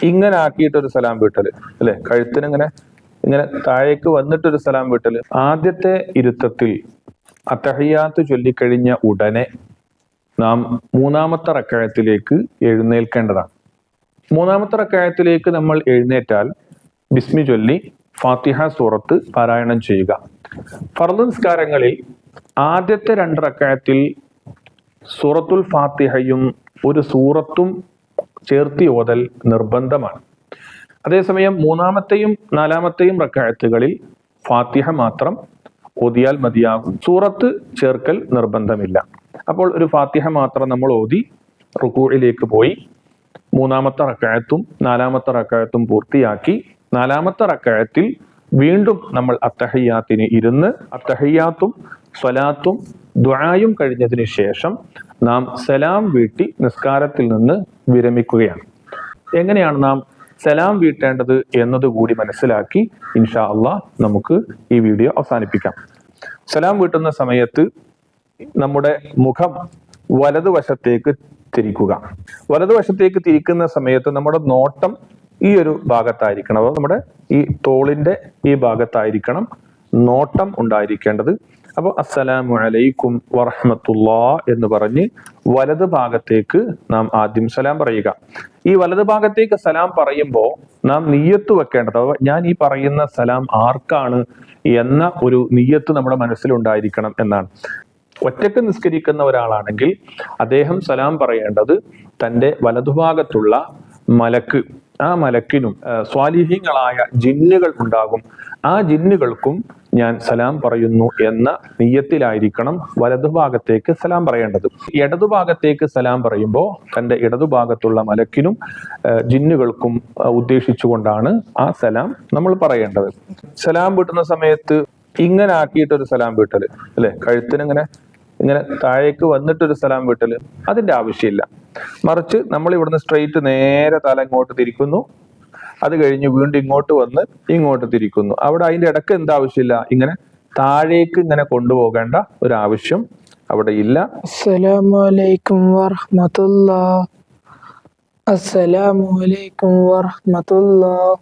ഇങ്ങനെ ആക്കിയിട്ടൊരു സലാം വീട്ടല് അല്ലെ, കഴുത്തിന് ഇങ്ങനെ താഴേക്ക് വന്നിട്ടൊരു സലാം വീട്ടല്. ആദ്യത്തെ ഇരുത്തത്തിൽ അത്തഹിയാത്ത് ചൊല്ലിക്കഴിഞ്ഞ ഉടനെ നാം മൂന്നാമത്തെ റക്അത്തിലേക്ക് എഴുന്നേൽക്കേണ്ടതാണ്. മൂന്നാമത്തെ റക്അത്തിലേക്ക് നമ്മൾ എഴുന്നേറ്റാൽ ബിസ്മി ചൊല്ലി ഫാത്തിഹ സൂറത്ത് പാരായണം ചെയ്യുക. ഫർദ് നിസ്കാരങ്ങളിൽ ആദ്യത്തെ 2 റക്അത്തിൽ സൂറത്തുൽ ഫാത്തിഹയും ഒരു സൂറത്തും ചേർത്തി ഓതൽ നിർബന്ധമാണ്. അതേസമയം മൂന്നാമത്തെയും 4-മത്തെയും റക്അത്തുകളിൽ ഫാത്തിഹ മാത്രം ഓതിയാൽ മതിയാകും, സൂറത്ത് ചേർക്കൽ നിർബന്ധമില്ല. അപ്പോൾ ഒരു ഫാത്തിഹ മാത്രം നമ്മൾ ഓതി റുകൂഇലേക്ക് പോയി 3-മത്തെ റക്അത്തും 4-മത്തെ റക്അത്തും പൂർത്തിയാക്കി 4-മത്തെ റക്അത്തിൽ വീണ്ടും നമ്മൾ അത്തഹിയാത്തിന് ഇരുന്ന് അത്തഹിയാത്തും സ്വലാത്തും ദുആയും കഴിഞ്ഞതിന് ശേഷം നാം സലാം വീട്ടി നിസ്കാരത്തിൽ നിന്ന് വിരമിക്കുകയാണ്. എങ്ങനെയാണ് നാം സലാം വീട്ടേണ്ടത് എന്നതുകൂടി മനസ്സിലാക്കി ഇൻഷാ അള്ളാഹ് നമുക്ക് ഈ വീഡിയോ അവസാനിപ്പിക്കാം. സലാം വീട്ടുന്ന സമയത്ത് നമ്മുടെ മുഖം വലതുവശത്തേക്ക് തിരിക്കുക. വലതുവശത്തേക്ക് തിരിക്കുന്ന സമയത്ത് നമ്മുടെ നോട്ടം ഈ ഒരു ഭാഗത്തായിരിക്കണം, അഥവാ നമ്മുടെ ഈ തോളിന്റെ ഈ ഭാഗത്തായിരിക്കണം നോട്ടം ഉണ്ടായിരിക്കേണ്ടത്. അപ്പോൾ അസ്സലാമു അലൈക്കും വറഹ്മത്തുള്ളാഹ് എന്ന് പറഞ്ഞ് വലത് ഭാഗത്തേക്ക് നാം ആദ്യം സലാം പറയുക. ഈ വലത് ഭാഗത്തേക്ക് സലാം പറയുമ്പോൾ നാം നിയ്യത്ത് വെക്കേണ്ടത്, അഥവാ ഞാൻ ഈ പറയുന്ന സലാം ആർക്കാണ് എന്ന ഒരു നിയ്യത്ത് നമ്മുടെ മനസ്സിലുണ്ടായിരിക്കണം എന്നാണ്. ഒറ്റക്ക് നിസ്കരിക്കുന്ന ഒരാളാണെങ്കിൽ അദ്ദേഹം സലാം പറയേണ്ടത് തൻ്റെ വലതുഭാഗത്തുള്ള മലക്ക്, ആ മലക്കിനും സ്വാലിഹീങ്ങളായ ജിന്നുകൾ ഉണ്ടാകും, ആ ജിന്നുകൾക്കും ഞാൻ സലാം പറയുന്നു എന്ന നിയ്യത്തിലായിരിക്കണം വലതുഭാഗത്തേക്ക് സലാം പറയേണ്ടത്. ഇടതുഭാഗത്തേക്ക് സലാം പറയുമ്പോൾ തൻ്റെ ഇടതുഭാഗത്തുള്ള മലക്കിനും ജിന്നുകൾക്കും ഉദ്ദേശിച്ചുകൊണ്ടാണ് ആ സലാം നമ്മൾ പറയേണ്ടത്. സലാം വീട്ടുന്ന സമയത്ത് ഇങ്ങനെ ആക്കിയിട്ടൊരു സലാം വീട്ടല് അല്ലെ, കഴുത്തിന് ഇങ്ങനെ താഴേക്ക് വന്നിട്ടൊരു സലാം വീട്ടല് അതിന്റെ ആവശ്യമില്ല. മറിച്ച് നമ്മൾ ഇവിടുന്ന് സ്ട്രെയിറ്റ് നേരെ തല ഇങ്ങോട്ട് തിരിക്കുന്നു, അത് കഴിഞ്ഞ് വീണ്ടും ഇങ്ങോട്ട് വന്ന് ഇങ്ങോട്ട് തിരിക്കുന്നു. അവിടെ അതിന്റെ ഇടക്ക് എന്താവശ്യമില്ല, ഇങ്ങനെ താഴേക്ക് ഇങ്ങനെ കൊണ്ടുപോകേണ്ട ഒരു ആവശ്യം അവിടെ ഇല്ല. അസ്സലാമു അലൈക്കും വറഹ്മത്തുള്ളാഹി. അസ്സലാമു അലൈക്കും വറഹ്മത്തുള്ളാഹി.